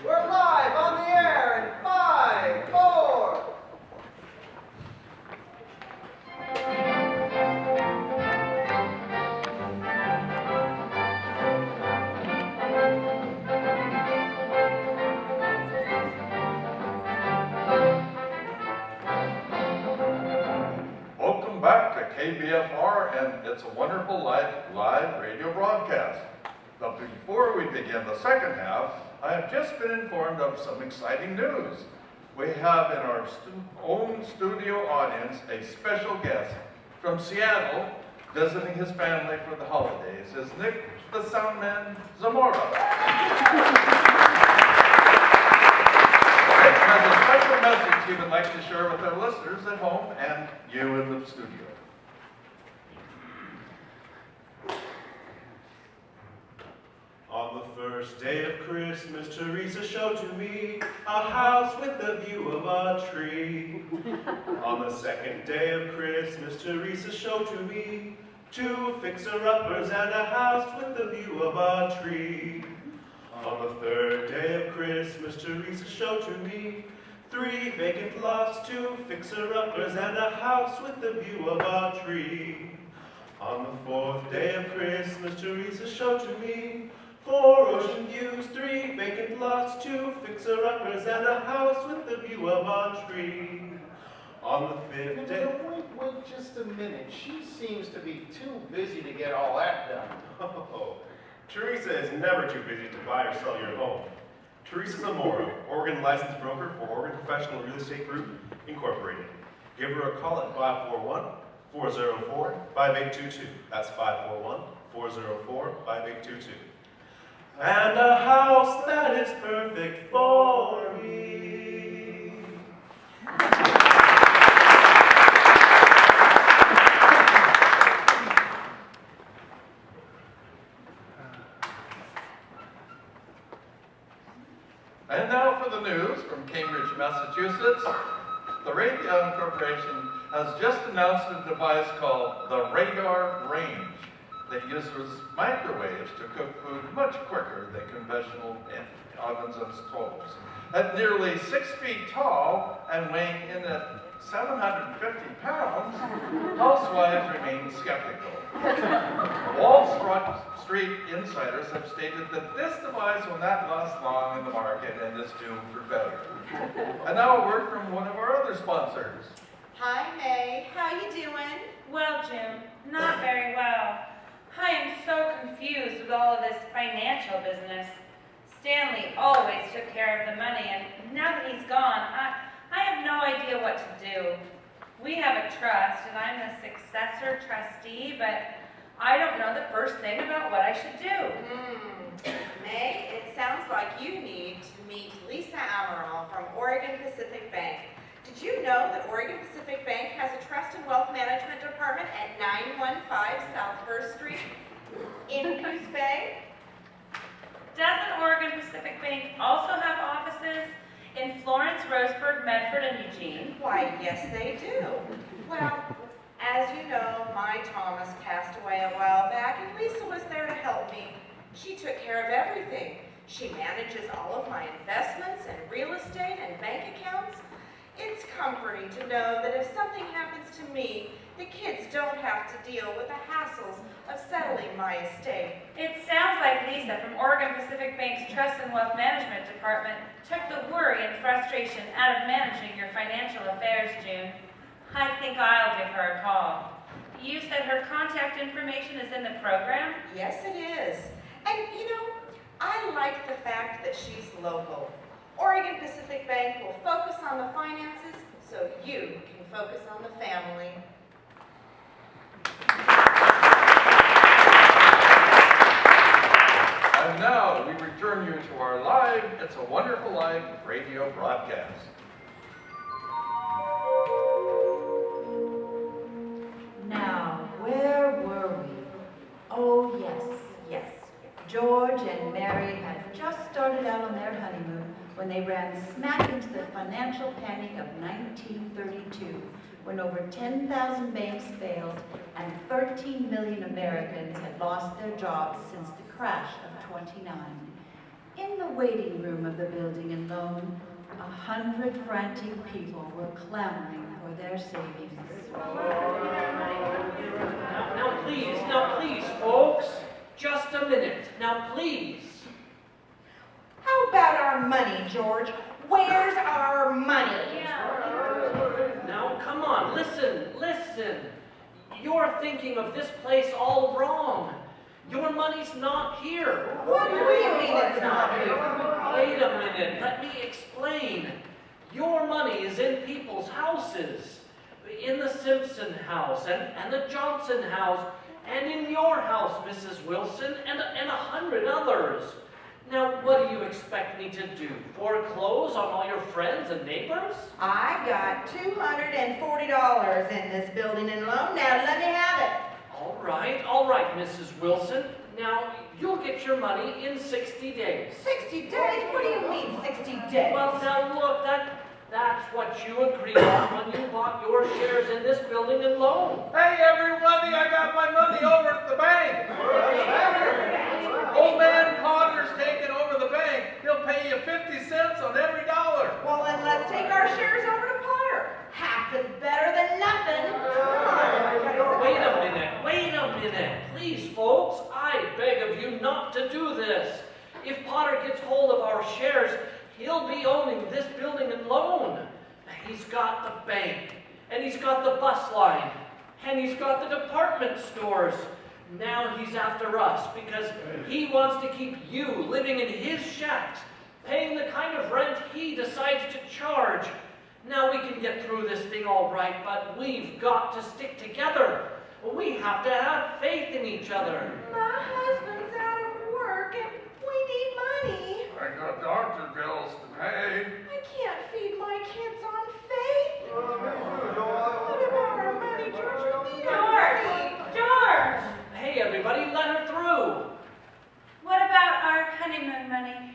We're live on the air in 5, 4. Welcome back to KBFR and It's a Wonderful Life live radio broadcast. But before we begin the second half, I have just been informed of some exciting news. We have in our own studio audience a special guest from Seattle visiting his family for the holidays. Is Nick the Soundman Zamora. Nick has a special message he would like to share with our listeners at home and you in the studio. On the first day of Christmas, Teresa showed to me a house with a view of a tree. On the second day of Christmas, Teresa showed to me 2 fixer-uppers and a house with a view of a tree. On the third day of Christmas, Teresa showed to me 3 vacant lots, 2 fixer-uppers and a house with a view of a tree. On the fourth day of Christmas, Teresa showed to me 4 ocean views, 3 vacant lots, 2 fixer-uppers, and a house with the view of a tree. On the fifth day... Wait just a minute. She seems to be too busy to get all that done. Oh, Teresa is never too busy to buy or sell your home. Teresa Zamora, Oregon licensed broker for Oregon Professional Real Estate Group, Incorporated. Give her a call at 541-404-5822. That's 541-404-5822. And a house that is perfect for me. And now for the news from Cambridge, Massachusetts. The Radio Corporation has just announced a device called the Radar Range that uses microwaves to cook food much quicker than conventional ovens and stoves. At nearly 6 feet tall and weighing in at 750 pounds, housewives remain skeptical. Wall Street insiders have stated that this device will not last long in the market and is doomed for failure. And now a word from one of our other sponsors. Hi, May. How you doing? Well, Jim, not very well. I am so confused with all of this financial business. Stanley always took care of the money, and now that he's gone, I have no idea what to do. We have a trust, and I'm the successor trustee, but I don't know the first thing about what I should do. May, it sounds like you need to meet Lisa Amaral from Oregon Pacific Bank. Did you know that Oregon Pacific Bank has a trust and wealth management department at 915 South First Street in Coos Bay? Doesn't Oregon Pacific Bank also have offices in Florence, Roseburg, Medford, and Eugene? Why, yes they do. Well, as you know, my Thomas passed away a while back, and Lisa was there to help me. She took care of everything. She manages all of my investments and real estate and bank accounts. It's comforting to know that if something happens to me, the kids don't have to deal with the hassles of settling my estate. It sounds like Lisa from Oregon Pacific Bank's Trust and Wealth Management Department took the worry and frustration out of managing your financial affairs, June. I think I'll give her a call. You said her contact information is in the program? Yes, it is. And you know, I like the fact that she's local. Oregon Pacific Bank will focus on the finances so you can focus on the family. And now we return you to our live It's a Wonderful Life radio broadcast. Now, where were we? Oh, yes. George and Mary had just started out on their honeymoon when they ran smack into the financial panic of 1932, when over 10,000 banks failed and 13 million Americans had lost their jobs since the crash of '29. In the waiting room of the building and loan, 100 frantic people were clamoring for their savings. Now please, folks, just a minute. Now please. How about our money, George? Where's our money? Now come on, listen. You're thinking of this place all wrong. Your money's not here. What do you mean it's not here? Wait a minute, let me explain. Your money is in people's houses. In the Simpson house, and the Johnson house, and in your house, Mrs. Wilson, and 100 others. Now, what do you expect me to do? Foreclose on all your friends and neighbors? I got $240 in this building and loan. Now let me have it. All right, Mrs. Wilson. Now, you'll get your money in 60 days. 60 days? What do you mean 60 days? Well, now look, that's what you agreed on when you bought your shares in this building and loan. Hey, everybody, I got my money over at the bank. Old man Potter's taking over the bank. He'll pay you 50 cents on every dollar. Well, then let's take our shares over to Potter. Half is better than nothing. Come on, everybody. Wait a minute. Please, folks, I beg of you not to do this. If Potter gets hold of our shares, he'll be owning this building and loan. He's got the bank, and he's got the bus line, and he's got the department stores. Now he's after us because he wants to keep you living in his shacks, paying the kind of rent he decides to charge. Now we can get through this thing all right, but we've got to stick together. We have to have faith in each other. My husband's out of work and we need money. I got doctor bills to pay. I can't feed my kids on faith. What about our money, George? We need our money. George! Hey, everybody, let her through. What about our honeymoon money?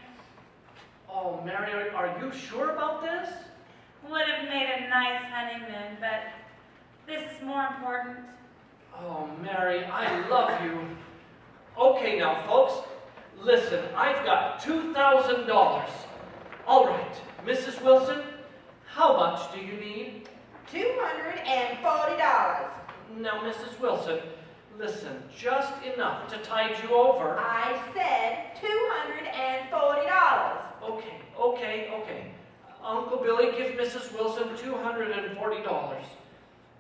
Oh, Mary, are you sure about this? Would have made a nice honeymoon, but this is more important. Oh, Mary, I love you. Okay now, folks, listen, I've got $2,000. All right, Mrs. Wilson, how much do you need? $240. Now, Mrs. Wilson, listen, just enough to tide you over. I said $240. Okay. Uncle Billy, give Mrs. Wilson $240.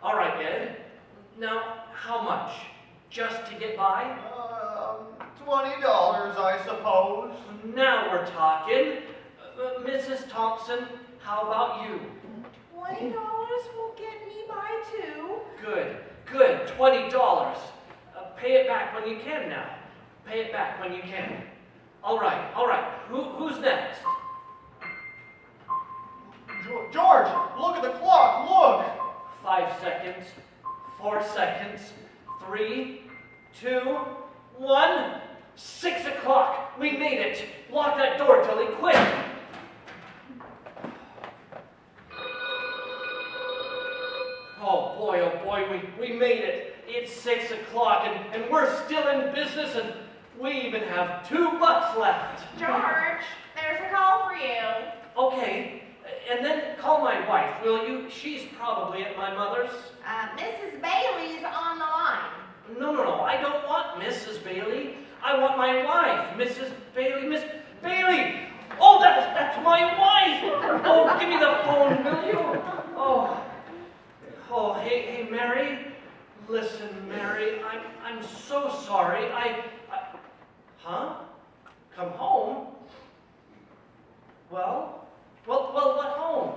All right, Ed. Now, how much? Just to get by? $20, I suppose. Now we're talking. Mrs. Thompson, how about you? $20 will get me by too. Good, $20. Pay it back when you can now. Pay it back when you can. All right. Who's next? George, look at the clock, look! 5 seconds, 4 seconds, 3, 2, 1. 6 o'clock. We made it. Lock that door, Tilly, quick. Oh boy, we made it. It's 6 o'clock and we're still in business and we even have $2 left. George, there's a call for you. Okay, and then call my wife, will you? She's probably at my mother's. Mrs. Bailey's on the line. No, I don't want Mrs. Bailey. I want my wife, Mrs. Bailey. Miss Bailey! Oh, that's my wife! Oh, give me the phone, will you? Oh, hey, Mary. Listen, Mary, I'm so sorry. Huh? Come home? Well, what home?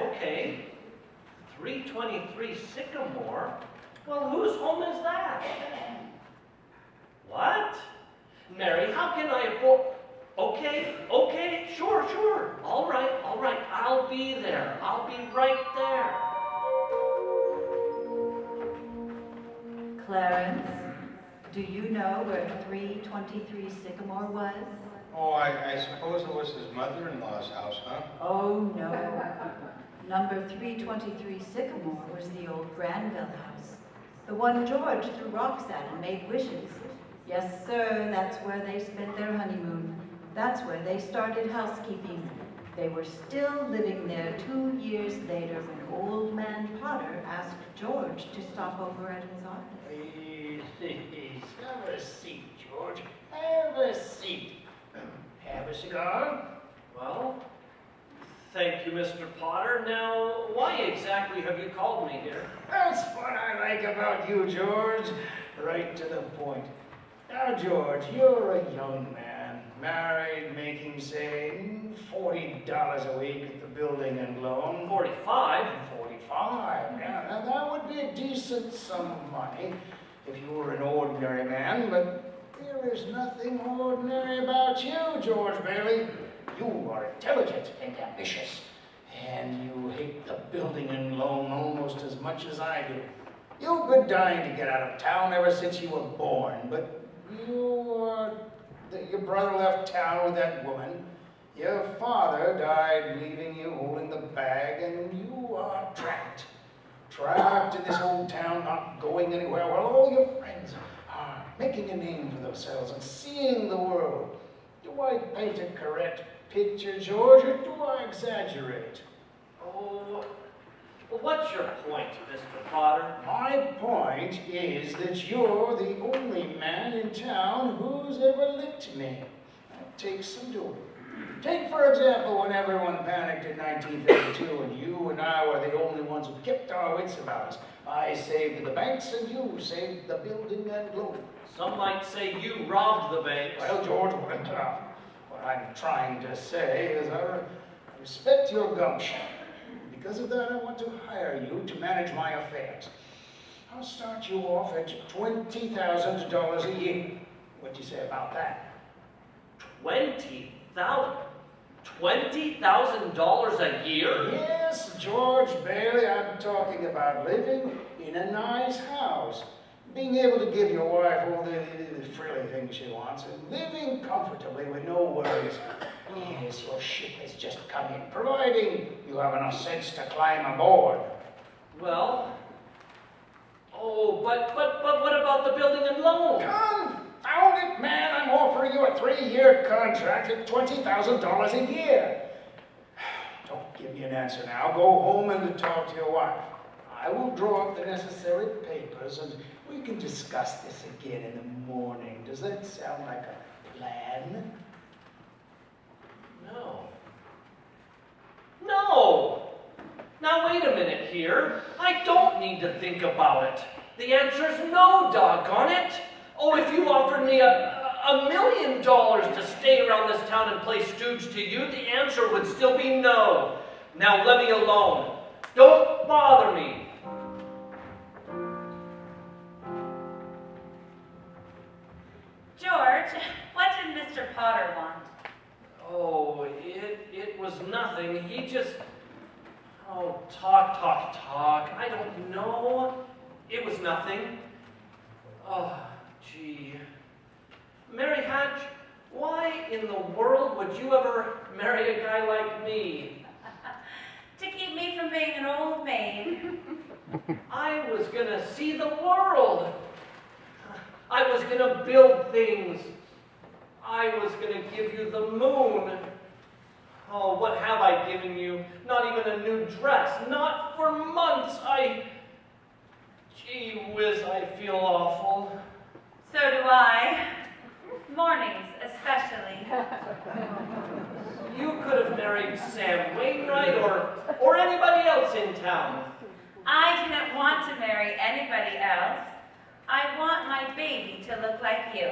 Okay. 323 Sycamore? Well, whose home is that? What? Mary, how can I afford... Okay, sure. All right, I'll be there. I'll be right there. Clarence, do you know where 323 Sycamore was? Oh, I suppose it was his mother-in-law's house, huh? Oh, no. Number 323 Sycamore was the old Granville house. The one George threw rocks at and made wishes. Yes, sir, that's where they spent their honeymoon. That's where they started housekeeping. They were still living there 2 years later when old man Potter asked George to stop over at his office. Please, have a seat, George. Have a seat. Have a cigar? Well, thank you, Mr. Potter. Now, why exactly have you called me here? That's what I like about you, George. Right to the point. Now, George, you're a young man, married, making, say, $40 a week at the building and loan. 45? 45. Yeah, now that would be a decent sum of money if you were an ordinary man, but there is nothing ordinary about you, George Bailey. You are intelligent and ambitious, and you hate the building and loan almost as much as I do. You've been dying to get out of town ever since you were born, but your brother left town with that woman. Your father died leaving you holding the bag, and you are trapped. Trapped in this old town, not going anywhere, while all your friends are making a name for themselves and seeing the world. Do I paint a correct picture, George, or do I exaggerate? Oh, well, what's your point, Mr. Potter? My point is that you're the only man in town who's ever licked me. That takes some doing. Take, for example, when everyone panicked in 1932 and you and I were the only ones who kept our wits about us. I saved the banks and you saved the building and loan. Some might say you robbed the banks. Well, George, what I'm trying to say is I respect your gumption. Because of that, I want to hire you to manage my affairs. I'll start you off at $20,000 a year. What do you say about that? $20,000 a year? Yes, George Bailey, I'm talking about living in a nice house, being able to give your wife all the frilly things she wants, and living comfortably with no worries. Yes, your ship has just come in, providing you have enough sense to climb aboard. Well, but what about the building and loan? Confound it, man, I'm offering you a 3-year contract at $20,000 a year. Don't give me an answer now. Go home and talk to your wife. I will draw up the necessary papers and we can discuss this again in the morning. Does that sound like a plan? No. Now wait a minute here. I don't need to think about it. The answer's no, doggone it. Oh, if you offered me $1 million to stay around this town and play stooge to you, the answer would still be no. Now let me alone. Don't bother me. George, what did Mr. Potter want? Oh, it was nothing. He just, talk. I don't know. It was nothing. Oh, gee. Mary Hatch, why in the world would you ever marry a guy like me? To keep me from being an old maid. I was gonna see the world. I was gonna build things. I was gonna give you the moon. Oh, what have I given you? Not even a new dress. Not for months. Gee whiz, I feel awful. So do I. Mornings, especially. You could have married Sam Wainwright or anybody else in town. I didn't want to marry anybody else. I want my baby to look like you.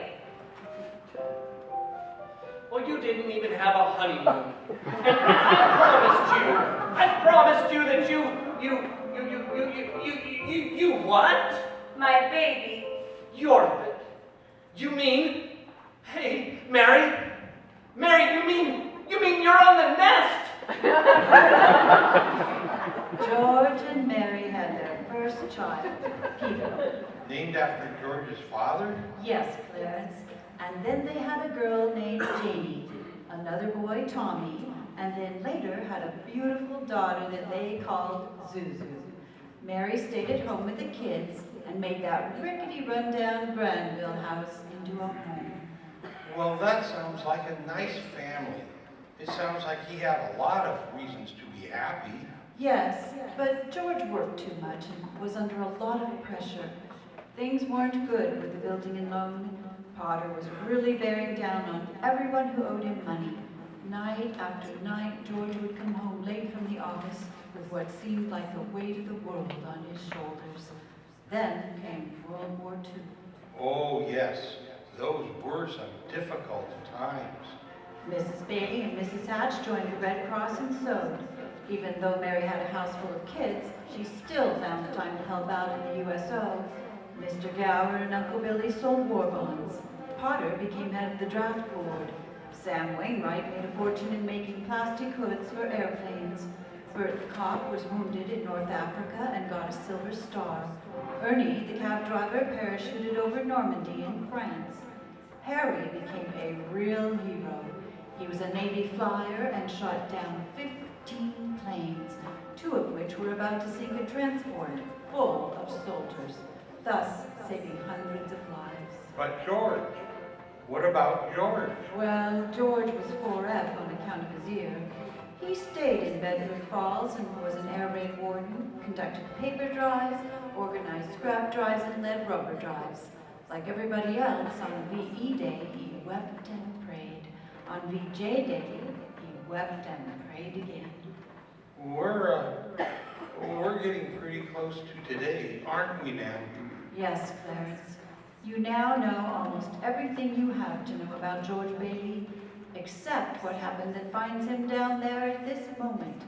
Well, you didn't even have a honeymoon. And I promised you that you what? My baby. You mean, hey, Mary, you mean you're on the nest? George and Mary had their first child, Peter. Named after George's father? Yes, Clarence. And then they had a girl named Janie, another boy, Tommy, and then later had a beautiful daughter that they called Zuzu. Mary stayed at home with the kids, and made that rickety rundown Granville house into a home. Well, that sounds like a nice family. It sounds like he had a lot of reasons to be happy. Yes, but George worked too much and was under a lot of pressure. Things weren't good with the building and loan. Potter was really bearing down on everyone who owed him money. Night after night, George would come home late from the office with what seemed like the weight of the world on his shoulders. Then came World War II. Oh, yes. Those were some difficult times. Mrs. Bailey and Mrs. Hatch joined the Red Cross and sewed. Even though Mary had a house full of kids, she still found the time to help out in the USO. Mr. Gower and Uncle Billy sold war bonds. Potter became head of the draft board. Sam Wainwright made a fortune in making plastic hoods for airplanes. Bert the cop was wounded in North Africa and got a Silver Star. Ernie, the cab driver, parachuted over Normandy in France. Harry became a real hero. He was a Navy flyer and shot down 15 planes, 2 of which were about to sink a transport full of soldiers, thus saving hundreds of lives. But George, what about George? Well, George was 4F on account of his ear. He stayed in Bedford Falls and was an air raid warden, conducted paper drives, organized scrap drives, and led rubber drives. Like everybody else, on VE Day, he wept and prayed. On VJ Day, he wept and prayed again. We're getting pretty close to today, aren't we now? Yes, Clarence. You now know almost everything you have to know about George Bailey, except what happened that finds him down there at this moment,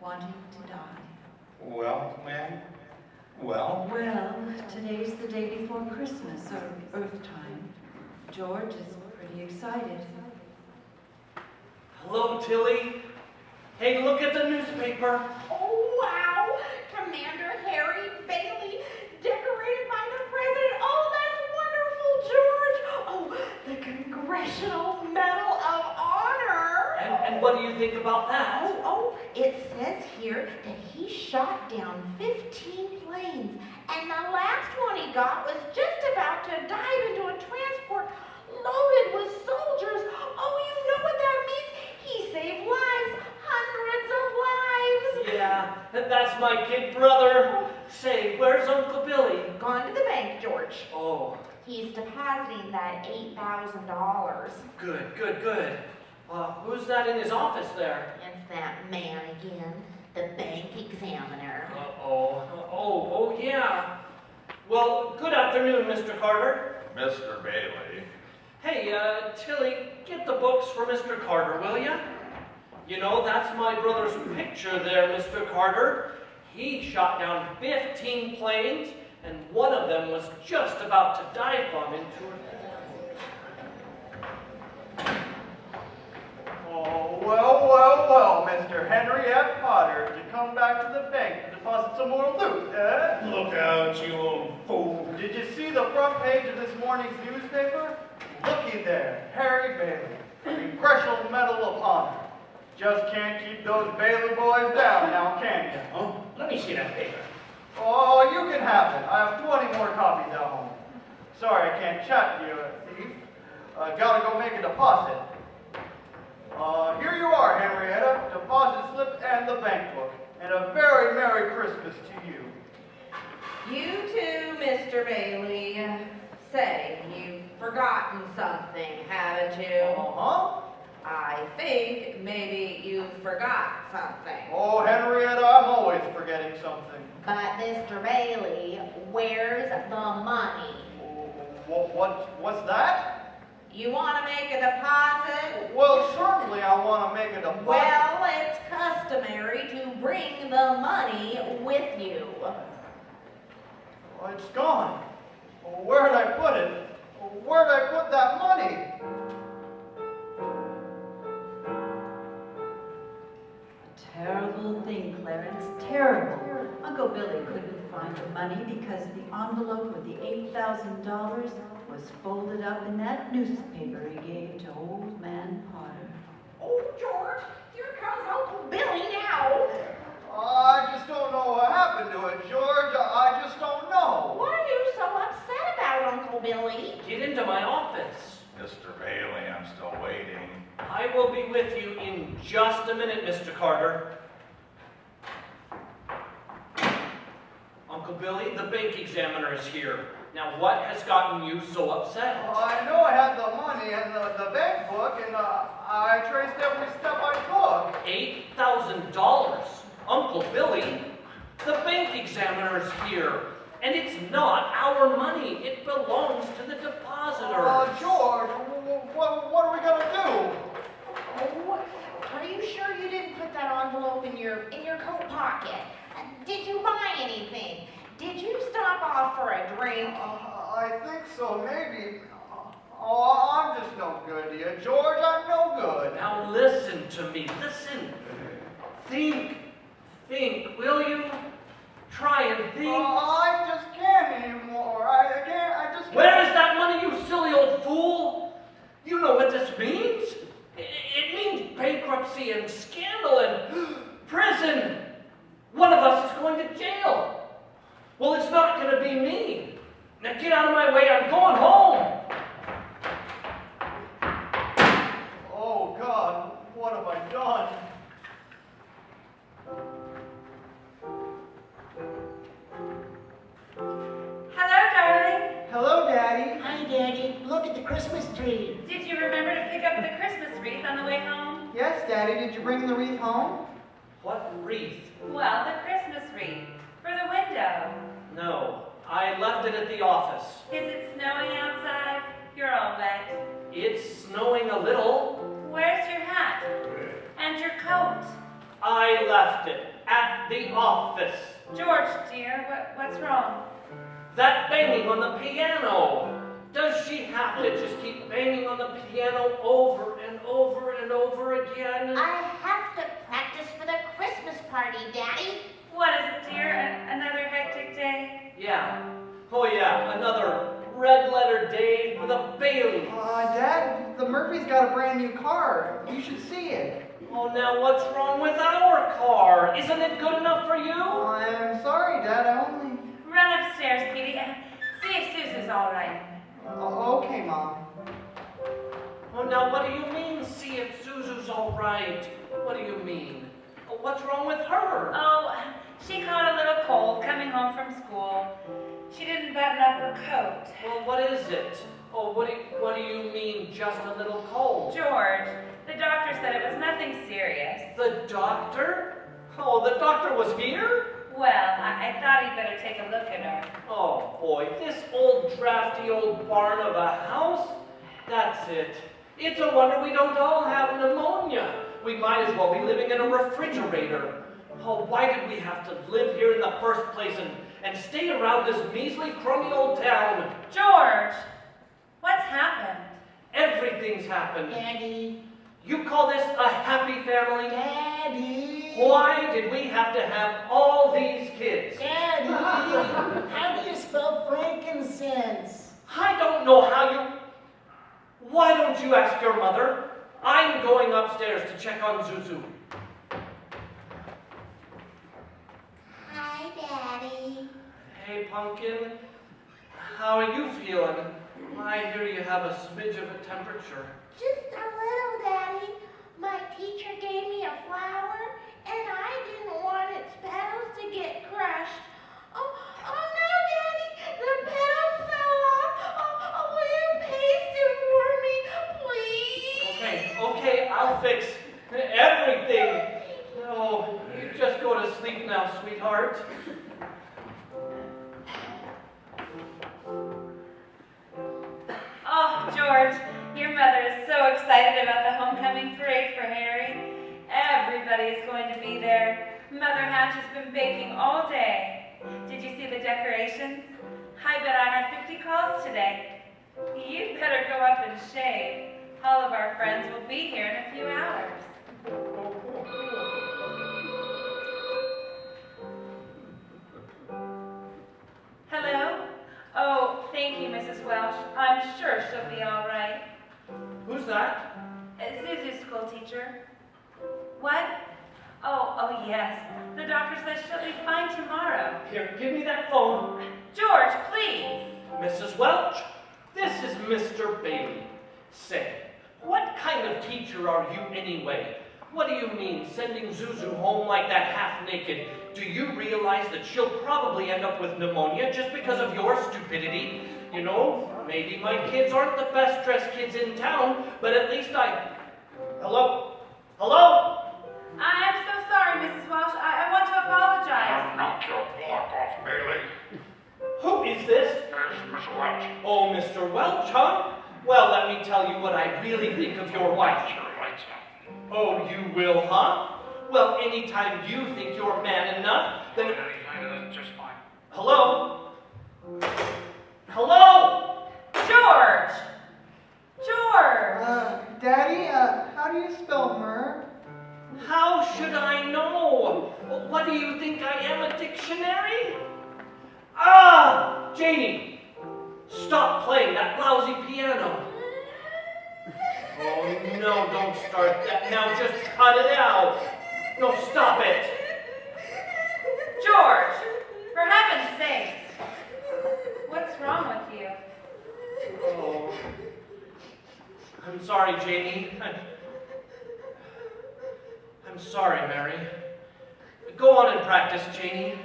wanting to die. Well, ma'am? Well? Well, today's the day before Christmas, or Earth time. George is pretty excited. Hello, Tilly. Hey, look at the newspaper. Oh, wow. Commander Harry Bailey, decorated by the president. Oh, that's wonderful, George. Oh, the Congressional Medal of Honor. And what do you think about that? Oh, it says here that he shot down 15 planes, and the last one he got was just about to dive into a transport loaded with soldiers. Oh, you know what that means? He saved lives, hundreds of lives. Yeah, that's my kid brother. Say, where's Uncle Billy? Gone to the bank, George. Oh, He's depositing that $8,000. good. Who's that in his office there? It's that man again, the bank examiner. Oh, yeah. Well, good afternoon, Mr. Carter. Mr. Bailey. Hey, Tilly, get the books for Mr. Carter, will ya? You know, that's my brother's picture there, Mr. Carter. He shot down 15 planes, and one of them was just about to dive bomb into it. Oh, well, Mr. Henry F. Potter, did you come back to the bank to deposit some more loot, eh? Look out, you old fool. Did you see the front page of this morning's newspaper? Looky there, Harry Bailey, Congressional Medal of Honor. Just can't keep those Bailey boys down now, can you? Oh, let me see that paper. Oh, you can have it. I have 20 more copies at home. Sorry I can't chat to you, thief. Gotta go make a deposit. Here you are, Henrietta, deposit slip and the bank book. And a very Merry Christmas to you. You too, Mr. Bailey. Say, you've forgotten something, haven't you? Uh-huh. I think maybe you forgot something. Oh, Henrietta, I'm always forgetting something. But Mr. Bailey, where's the money? What's that? You want to make a deposit? Well, certainly I want to make a deposit. Well, it's customary to bring the money with you. Oh, it's gone. Where did I put it? Where did I put that money? Terrible thing, Clarence, terrible. Uncle Billy couldn't find the money because the envelope with the $8,000 was folded up in that newspaper he gave to old man Potter. Oh, George, here comes Uncle Billy now. I just don't know what happened to it, George. I just don't know. What are you will be with you in just a minute, Mr. Carter. Uncle Billy, the bank examiner is here. Now, what has gotten you so upset? I know I had the money and the bank book, and I traced every step I took. $8,000. Uncle Billy, the bank examiner's here. And it's not our money. It belongs to the depositor. George, what are we gonna do? Are you sure you didn't put that envelope in your coat pocket? Did you buy anything? Did you stop off for a drink? I think so, maybe. Oh, I'm just no good to you, George. I'm no good. Now listen to me. Listen. Think, will you? Try and think. I just can't anymore. I just can't. Where is that money, you silly old fool? You know what this means? It means bankruptcy and scandal and prison. One of us is going to jail. Well, it's not going to be me. Now get out of my way. I'm going home. Oh, God, what have I done? Hello, darling. Hello, Daddy. Hi, Daddy. Look at the Christmas tree. Did you remember to pick up the Christmas wreath on the way home? Yes, Daddy. Did you bring the wreath home? What wreath? Well, the Christmas wreath. For the window. No, I left it at the office. Is it snowing outside? You're all wet. It's snowing a little. Where's your hat? And your coat? I left it at the office. George, dear, what's wrong? That banging on the piano. Does she have to just keep banging on the piano over and over and over again? I have to practice for the Christmas party, Daddy. What is it, dear? Another hectic day? Yeah. Oh yeah, another red letter day for the Bailey. Dad, the Murphy's got a brand new car. You should see it. Oh, now what's wrong with our car? Isn't it good enough for you? I'm sorry, Dad. I only... Run upstairs, Petey, and see if Susan's all right. Okay, Mom. Oh, now what do you mean, see if Suzu's all right? What do you mean? Oh, what's wrong with her? Oh, she caught a little cold coming home from school. She didn't button up her coat. Well, what is it? Oh, what do you mean, just a little cold? George, the doctor said it was nothing serious. The doctor? Oh, the doctor was here? Well, I thought he'd better take a look at her. Oh, boy, this old drafty old barn of a house? That's it. It's a wonder we don't all have pneumonia. We might as well be living in a refrigerator. Oh, why did we have to live here in the first place and stay around this measly, crummy old town? George, what's happened? Everything's happened. Daddy. You call this a happy family? Daddy. Why did we have to have all these kids? Daddy. How do you spell frankincense? I don't know how you... Why don't you ask your mother? I'm going upstairs to check on Zuzu. Hi, Daddy. Hey, Pumpkin. How are you feeling? I hear you have a smidge of a temperature. Just a little, Daddy. My teacher gave me a flower, and I didn't want its petals to get crushed. Oh no, Daddy! The petals fell off. Oh, will you paste it for me, please? Okay, I'll fix everything. Oh, you just go to sleep now, sweetheart. Oh, George, your mother is so excited about the homecoming parade for Harry. Everybody is going to be there. Mother Hatch has been baking all day. Did you see the decorations? I bet I had 50 calls today. You'd better go up and shave. All of our friends will be here in a few hours. Hello? Oh, thank you, Mrs. Welsh. I'm sure she'll be all right. Who's that? Zuzu's school teacher. What? Oh, yes. The doctor says she'll be fine tomorrow. Here, give me that phone. George, please. Mrs. Welch, this is Mr. Bailey. Say, What kind of teacher are you anyway? What do you mean, sending Zuzu home like that half-naked? Do you realize that she'll probably end up with pneumonia just because of your stupidity? You know, maybe my kids aren't the best-dressed kids in town, but at least Hello? Hello? I'm so sorry, Mrs. Welsh. I want to apologize. Knock your block off, Bailey. Who is this? There's Miss Welch. Oh, Mr. Welch, huh? Well, let me tell you what I really think of your wife. Your lights out. Oh, you will, huh? Well, anytime you think you're man enough, then... Just fine. Hello? Hello? George! George! Daddy, how do you spell myrrh? How should I know? What do you think I am, a dictionary? Ah! Janie! Stop playing that lousy piano. Oh, no, don't start that. Now just cut it out. No, stop it. George! For heaven's sakes! What's wrong with you? Oh. I'm sorry, Janie. I'm sorry, Mary. Go on and practice, Janie.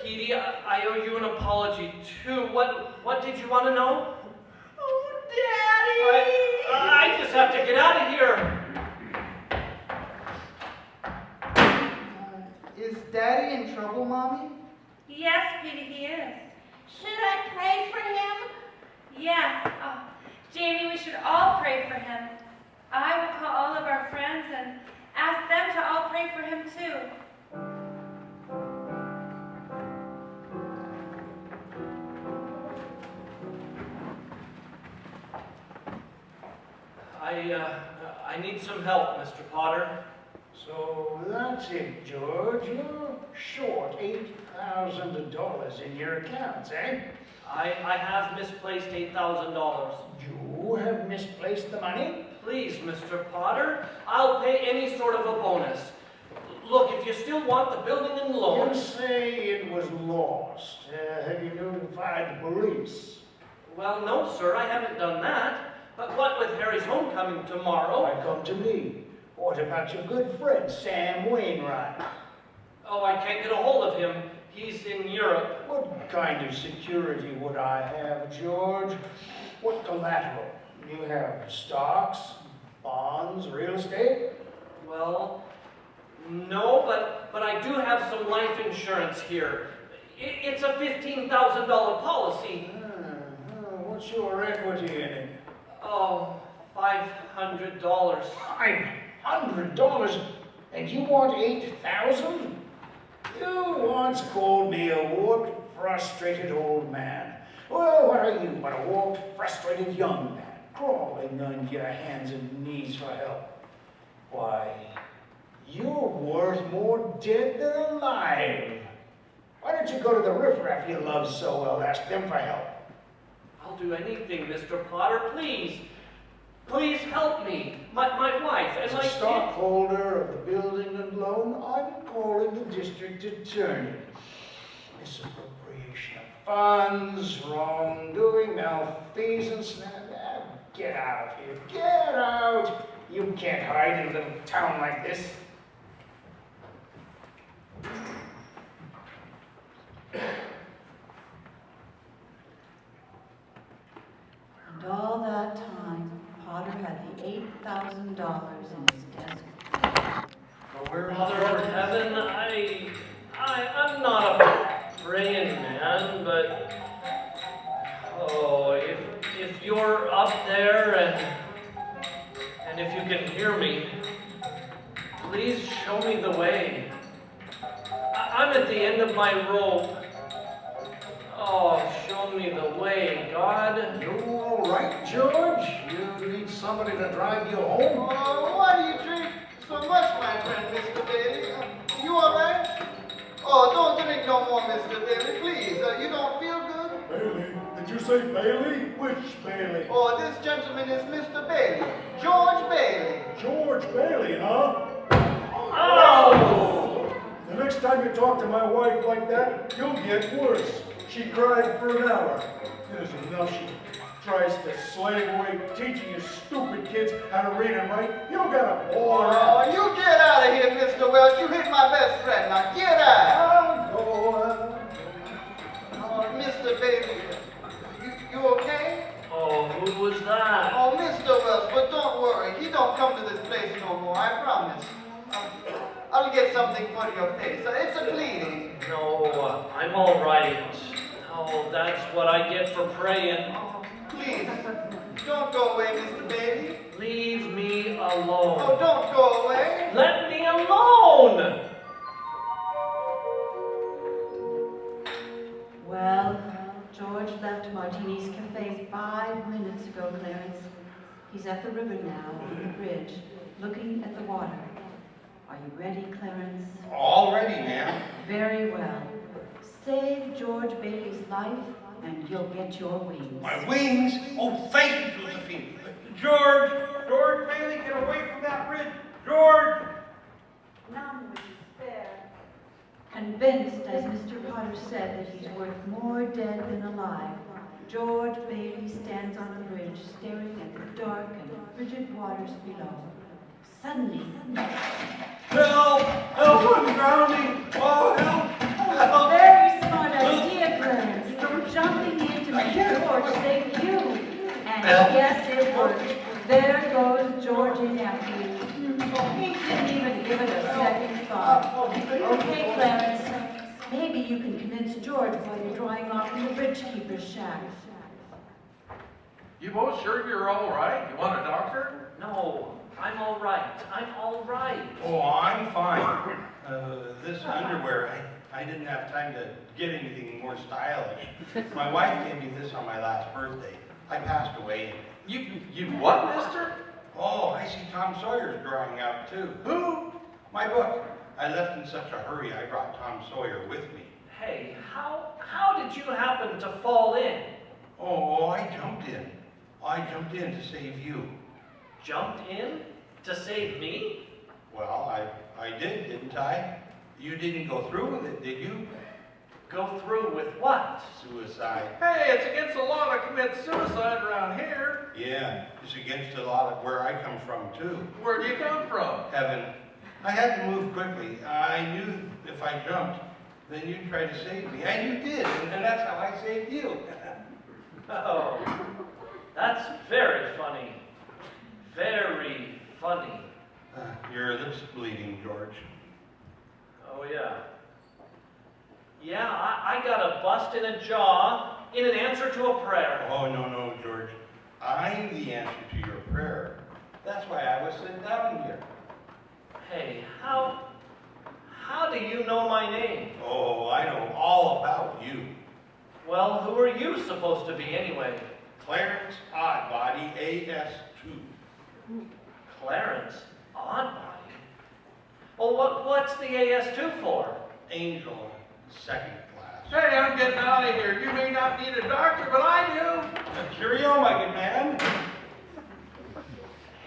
Petey, I owe you an apology, too. What did you want to know? Oh, Daddy! I just have to get out of here. Is Daddy in trouble, Mommy? Yes, Petey, he is. Should I pray for him? Yes. Oh, Jamie, we should all pray for him. I will call all of our friends and ask them to all pray for him, too. I need some help, Mr. Potter. So that's it, George. You're short $8,000 in your accounts, eh? I have misplaced $8,000. You have misplaced the money? Please, Mr. Potter, I'll pay any sort of a bonus. Look, if you still want the building and loan... You say it was lost. Have you notified the police? Well, no, sir, I haven't done that. But what with Harry's homecoming tomorrow... Why come to me? What about your good friend, Sam Wainwright? Oh, I can't get a hold of him. He's in Europe. What kind of security would I have, George? What collateral? You have stocks, bonds, real estate? Well, no, but I do have some life insurance here. It's a $15,000 policy. What's your equity in it? Oh, $500. $500? And you want $8,000? You once called me a warped, frustrated old man. Well, what are you but a warped, frustrated young man, crawling on your hands and knees for help? Why, you're worth more dead than alive. Why don't you go to the riffraff you love so well, ask them for help? I'll do anything, Mr. Potter, please. Please help me. My wife and As my a kid. stockholder of the building and loan, I'm calling the district attorney. Misappropriation of funds, wrongdoing, malfeasance. Now, get out of here. Get out. You can't hide in a little town like this. And all that time, Potter had the $8,000 in his desk. Father in heaven, I'm not a praying man, but oh, if you're up there and if you can hear me, please show me the way. I'm at the end of my rope. Oh, show me the way, God. You all right, George? You need somebody to drive you home? Oh, why do you drink so much, my friend, Mr. Bailey? You all right? Oh, don't drink no more, Mr. Bailey, please. You don't feel good? Bailey? Did you say Bailey? Which Bailey? Oh, this gentleman is Mr. Bailey, George Bailey. George Bailey, huh? Oh! The next time you talk to my wife like that, you'll get worse. She cried for an hour. It is enough she tries to slave away teaching you stupid kids how to read and write. You got a boy. Oh, you get out of here, Mr. Welch. You hit my best friend. Now get out. I'm going. Oh, Mr. Bailey, you okay? Oh, who was that? Oh, Mr. Welch, but don't worry. He don't come to this place no more, I promise. I'll get something for your face. It's a bleeding. No, I'm all right. Oh, that's what I get for praying. Oh, please, don't go away, Mr. Bailey. Leave me alone. Oh, don't go away. Let me alone! Well, George left Martini's Cafe 5 minutes ago, Clarence. He's at the river now, on the bridge, looking at the water. Are you ready, Clarence? All ready, ma'am. Very well. Save George Bailey's life, and you'll get your wings. My wings? Oh, thank you, Josephine. George Bailey, get away from that bridge. George! None would spare. Convinced, as Mr. Potter said, that he's worth more dead than alive, George Bailey stands on the bridge, staring at the dark and frigid waters below. Suddenly, Help! Help! I'm drowning! Oh, help! very smart idea, Clarence. Jumping in to make George save you. And yes, it worked. There goes George in after you. He didn't even give it a second thought. Okay, Clarence. Maybe you can convince George while you're drying off in the bridge keeper's shack. You both sure you're all right? You want a doctor? No, I'm all right. I'm all right. Oh, I'm fine. This underwear, I didn't have time to get anything more stylish. My wife gave me this on my last birthday. I passed away. You what, mister? Oh, I see Tom Sawyer's drying out too. Who? My book. I left in such a hurry I brought Tom Sawyer with me. Hey, how did you happen to fall in? Oh, I jumped in. I jumped in to save you. Jumped in to save me? Well, I did, didn't I? You didn't go through with it, did you? Go through with what? Suicide. Hey, it's against the law to commit suicide around here. Yeah, it's against the law of where I come from, too. Where do you come from? Heaven. I had to move quickly. I knew if I jumped, then you'd try to save me. And you did, and that's how I saved you. Oh, that's very funny. Very funny. Your lips bleeding, George. Oh, yeah. Yeah, I got a bust in a jaw in an answer to a prayer. Oh, no, George. I'm the answer to your prayer. That's why I was sitting down here. Hey, how do you know my name? Oh, I know all about you. Well, who are you supposed to be anyway? Clarence Oddbody, AS2. Clarence Oddbody? Well, what's the AS2 for? Angel, second class. Hey, I'm getting out of here. You may not need a doctor, but I do. Cheerio, my good man.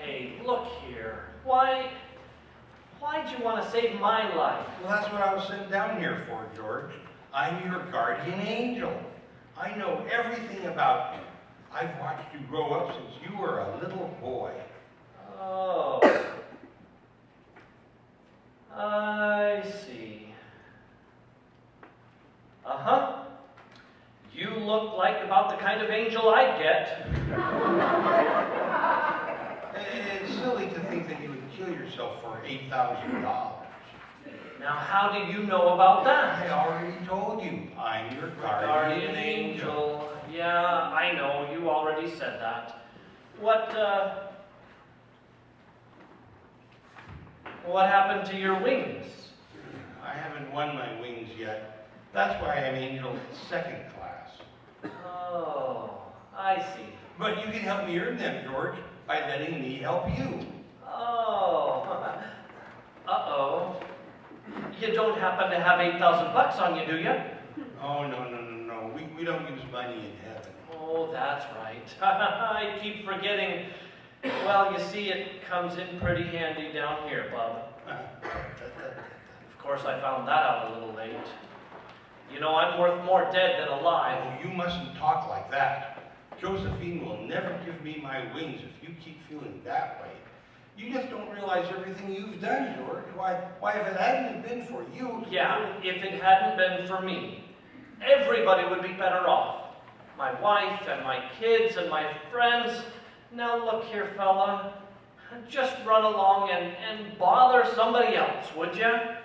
Hey, look here. Why'd you want to save my life? Well, that's what I was sitting down here for, George. I'm your guardian angel. I know everything about you. I've watched you grow up since you were a little boy. Oh. I see. Uh-huh. You look like about the kind of angel I'd get. It's silly to think that you would kill yourself for $8,000. Now, how do you know about that? I already told you. I'm your guardian angel. Yeah, I know. You already said that. What happened to your wings? I haven't won my wings yet. That's why I'm angel second class. Oh, I see. But you can help me earn them, George, by letting me help you. Oh. Uh-oh. You don't happen to have $8,000 on you, do you? Oh, no. We don't use money in heaven. Oh, that's right. I keep forgetting. Well, you see, it comes in pretty handy down here, bub. Of course, I found that out a little late. You know, I'm worth more dead than alive. Oh, you mustn't talk like that. Josephine will never give me my wings if you keep feeling that way. You just don't realize everything you've done, George. Why, if it hadn't been for you... Yeah, if it hadn't been for me, everybody would be better off. My wife and my kids and my friends. Now look here, fella. Just run along and bother somebody else, would ya?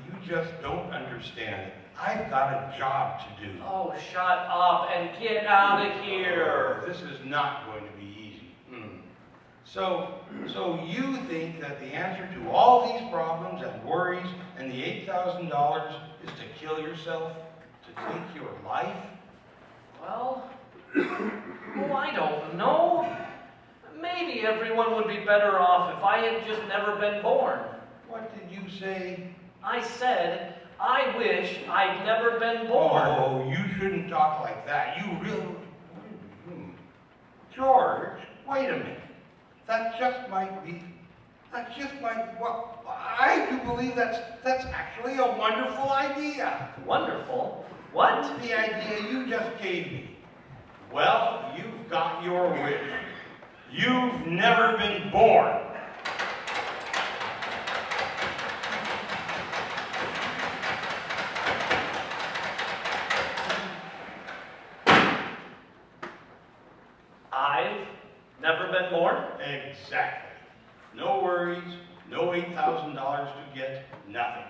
You just don't understand. I've got a job to do. Oh, shut up and get out of here. This is not going to be easy. So you think that the answer to all these problems and worries and the $8,000 is to kill yourself? To take your life? Well, I don't know. Maybe everyone would be better off if I had just never been born. What did you say? I said, I wish I'd never been born. Oh, you shouldn't talk like that. You really... George, wait a minute. That just might be... Well, I do believe that's actually a wonderful idea. Wonderful? What? The idea you just gave me. Well, you've got your wish. You've never been born. I've never been born? Exactly. No worries, no $8,000 to get, nothing.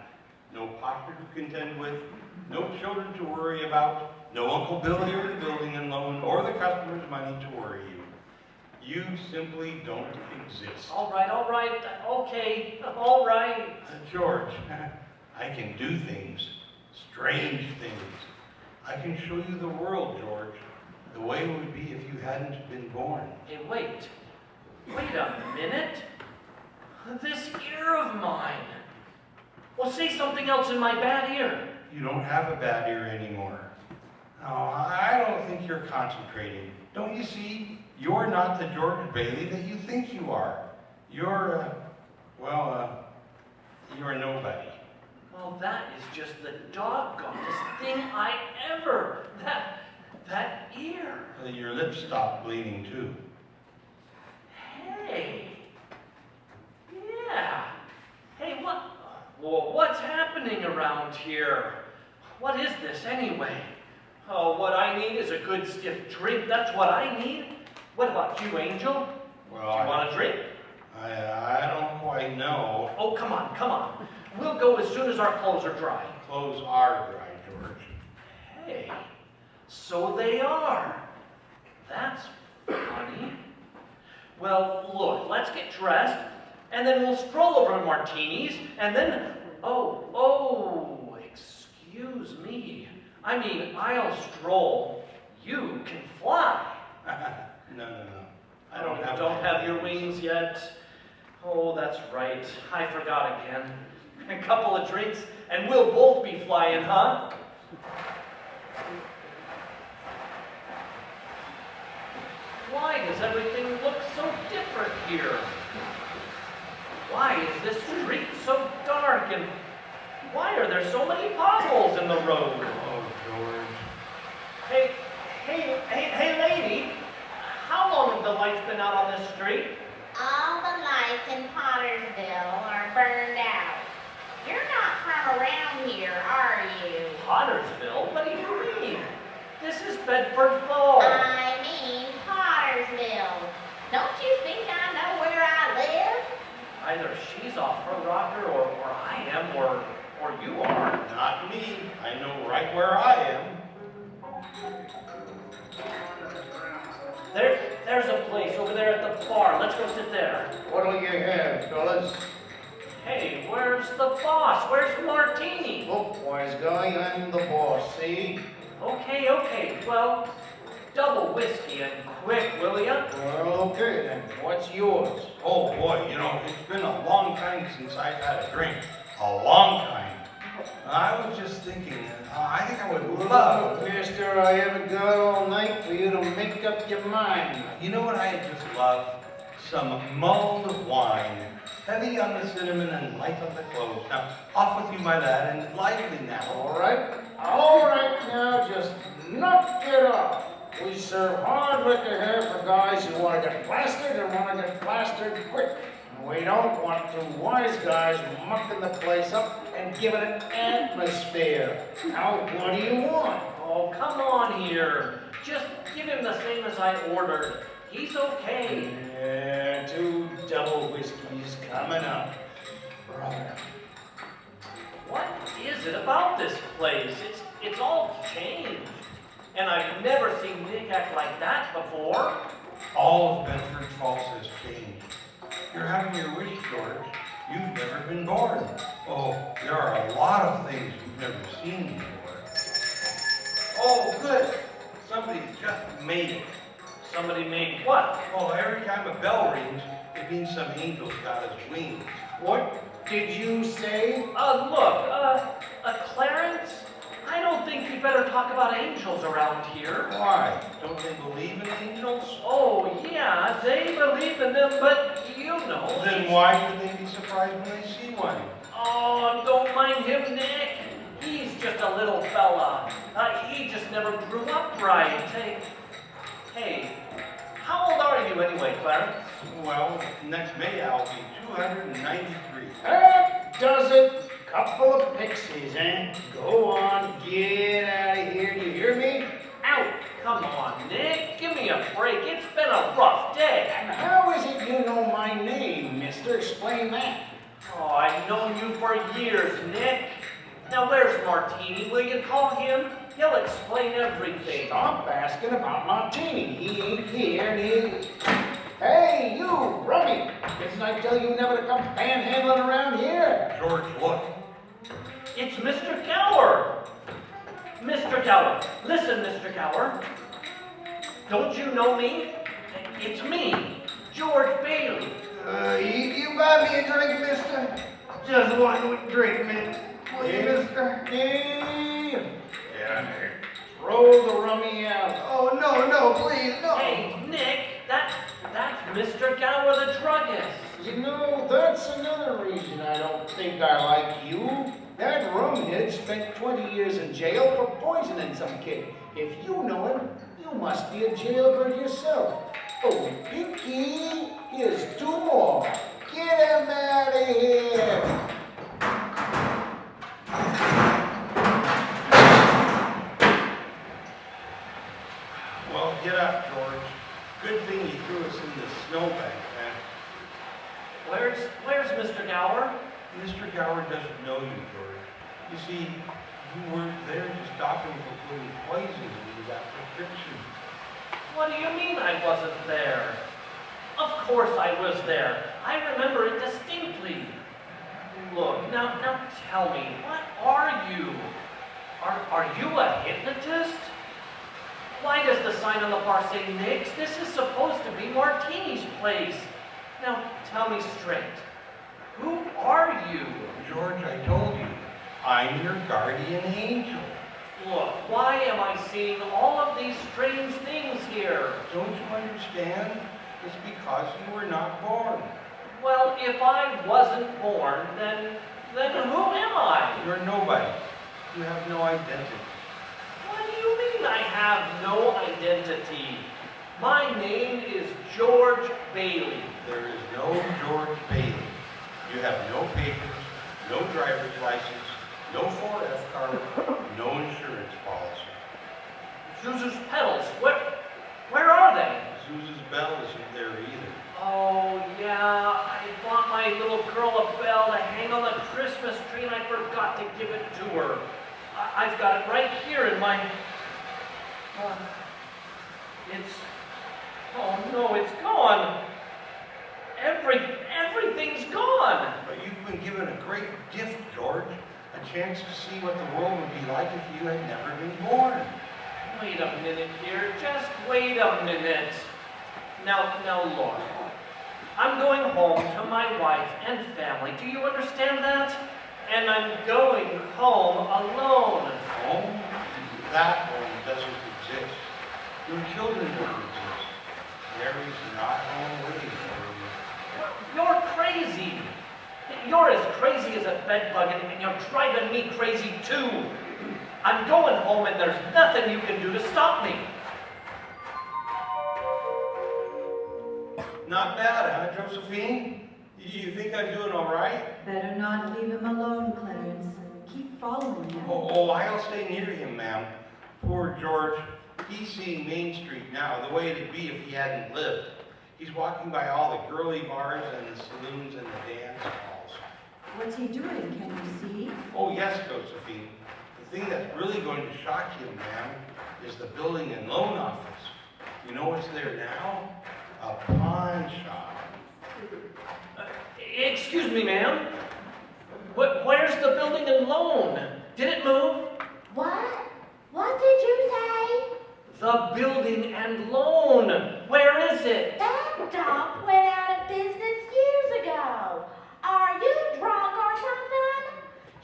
No partner to contend with, no children to worry about, no Uncle Billy or the building and loan, or the customer's money to worry you. You simply don't exist. All right, okay, all right. George, I can do things, strange things. I can show you the world, George, the way it would be if you hadn't been born. Hey, wait a minute. This ear of mine. Well, say something else in my bad ear. You don't have a bad ear anymore. Oh, I don't think you're concentrating. Don't you see? You're not the George Bailey that you think you are. You're, you're nobody. Well, that is just the doggonest thing I ever... That ear. Your lips stopped bleeding, too. Hey. Yeah. Hey, what's happening around here? What is this, anyway? Oh, what I need is a good stiff drink. That's what I need. What about you, Angel? Well, do you want a drink? I don't quite know. Oh, come on. We'll go as soon as our clothes are dry. Clothes are dry, George. Hey, so they are. That's funny. Well, look, let's get dressed, and then we'll stroll over to Martini's, and then... Oh, excuse me. I mean, I'll stroll. You can fly. No. I don't have your wings yet. Oh, that's right. I forgot again. A couple of drinks, and we'll both be flying, huh? Why does everything look so different here? Why is this street so dark, and why are there so many potholes in the road? Oh, George. Hey, lady. How long have the lights been out on this street? All the lights in Pottersville are burned out. You're not from around here, are you? Pottersville? What do you mean? This is Bedford Falls. I mean Pottersville. Don't you think I know where I live? Either she's off her rocker, or I am, or you are. Not me. I know right where I am. There's a place over there at the bar. Let's go sit there. What'll you have, fellas? Hey, where's the boss? Where's Martini? Look, wise guy, I'm the boss, see? Okay. Well, double whiskey and quick, will ya? Well, okay then. What's yours? Oh boy, it's been a long time since I've had a drink. A long time. I was just thinking, I think I would love... Mister, I haven't got all night for you to make up your mind. You know what I just love? Some mulled wine. Heavy on the cinnamon and light on the cloves. Now, off with you, my lad, and lively now. All right, now just knock it off. We serve hard liquor here for guys who want to get plastered and want to get plastered quick. And we don't want two wise guys mucking the place up and giving it atmosphere. Now, what do you want? Oh, come on here. Just give him the same as I ordered. He's okay. Yeah, 2 double whiskeys coming up. Brother. What is it about this place? It's all changed. And I've never seen Nick act like that before. All of Bedford's faults has changed. You're having your wish, George. You've never been born. Oh, there are a lot of things you've never seen before. Oh, good. Somebody just made it. Somebody made what? Oh, every time a bell rings, it means some angel's got his wings. What did you say? Clarence? I don't think you better talk about angels around here. Why? Don't they believe in angels? Oh, yeah, they believe in them, but you know. Then why should they be surprised when they see one? Oh, don't mind him, Nick. He's just a little fella. He just never grew up right. Hey, how old are you anyway, Clarence? Well, next May I'll be 293. That does it. Couple of pixies, eh? Go on, get out of here. Do you hear me? Out. Come on, Nick. Give me a break. It's been a rough day. And how is it you know my name, mister? Explain that. Oh, I've known you for years, Nick. Now, where's Martini? Will you call him? He'll explain everything. Stop asking about Martini. He ain't here, and he... Hey, you, Rummy! Didn't I tell you never to come panhandling around here? George, look. It's Mr. Gower. Mr. Gower. Listen, Mr. Gower. Don't you know me? It's me, George Bailey. You buy me a drink, mister? Just one drink, man. Will you, mister? Yeah, throw the rummy out. Oh, no, please, no. Hey, Nick, that's Mr. Gower the druggist. You know, that's another reason I don't think I like you. That rumhead spent 20 years in jail for poisoning some kid. If you know him, you must be a jailbird yourself. Oh, Pinky, here's 2 more. Get him out of here. Well, get up, George. Good thing you threw us in the snowbank, man. Where's Mr. Gower? Mr. Gower doesn't know you, George. You see, you weren't there to stop him from putting poison into that prescription. What do you mean I wasn't there? Of course I was there. I remember it distinctly. Look, now tell me, what are you? Are you a hypnotist? Why does the sign on the bar say Nick's? This is supposed to be Martini's place. Now, tell me straight. Who are you? George, I told you, I'm your guardian angel. Look, why am I seeing all of these strange things here? Don't you understand? It's because you were not born. Well, if I wasn't born, then who am I? You're nobody. You have no identity. What do you mean I have no identity? My name is George Bailey. There is no George Bailey. You have no papers, no driver's license, no 4F card, no insurance policy. Zuzu's pedals, where are they? Zuzu's bell isn't there either. Oh, yeah, I bought my little girl a bell to hang on the Christmas tree and I forgot to give it to her. I've got it right here in my... Oh no, it's gone. Everything's gone. But you've been given a great gift, George. A chance to see what the world would be like if you had never been born. Wait a minute here, just wait a minute. Now look, I'm going home to my wife and family. Do you understand that? And I'm going home alone. Home? That home doesn't exist. Your children don't exist. Mary's not home waiting for you. You're crazy. You're as crazy as a bedbug, and you're driving me crazy too. I'm going home, and there's nothing you can do to stop me. Not bad, huh, Josephine? You think I'm doing all right? Better not leave him alone, Clarence. Keep following him. Oh, I'll stay near him, ma'am. Poor George. He's seeing Main Street now, the way it'd be if he hadn't lived. He's walking by all the girly bars and the saloons and the dance halls. What's he doing? Can you see? Oh, yes, Josephine. The thing that's really going to shock him, ma'am, is the building and loan office. You know what's there now? A pawn shop. Excuse me, ma'am. Where's the building and loan? Did it move? What? What did you say? The building and loan. Where is it? That dump went out of business years ago. Are you drunk or something?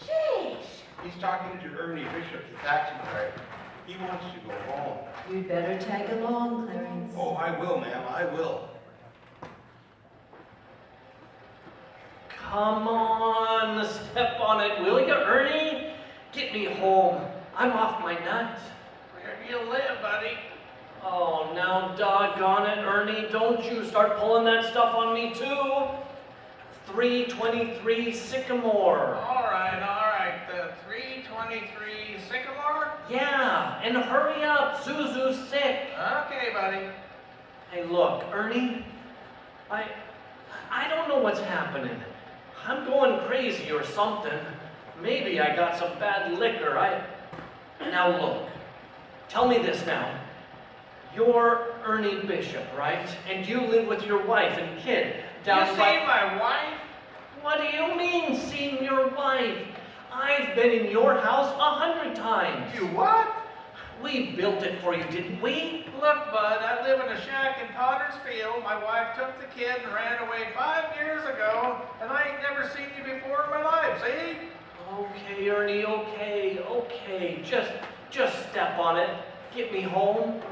Sheesh. He's talking to Ernie Bishop, the taxi driver. He wants to go home. You'd better tag along, Clarence. Oh, I will, ma'am, I will. Come on, step on it, will you, Ernie? Get me home. I'm off my nut. Where do you live, buddy? Oh, now doggone it, Ernie. Don't you start pulling that stuff on me, too. 323 Sycamore. All right. The 323 Sycamore? Yeah, and hurry up. Zuzu's sick. Okay, buddy. Hey, look, Ernie. I don't know what's happening. I'm going crazy or something. Maybe I got some bad liquor. Now look, tell me this now. You're Ernie Bishop, right? And you live with your wife and kid down You by... see my wife? What do you mean, seeing your wife? I've been in your house 100 times. You what? We built it for you, didn't we? Look, bud, I live in a shack in Potter's Field. My wife took the kid and ran away 5 years ago, and I ain't never seen you before in my life, see? Okay, Ernie, okay. Just step on it. Get me home.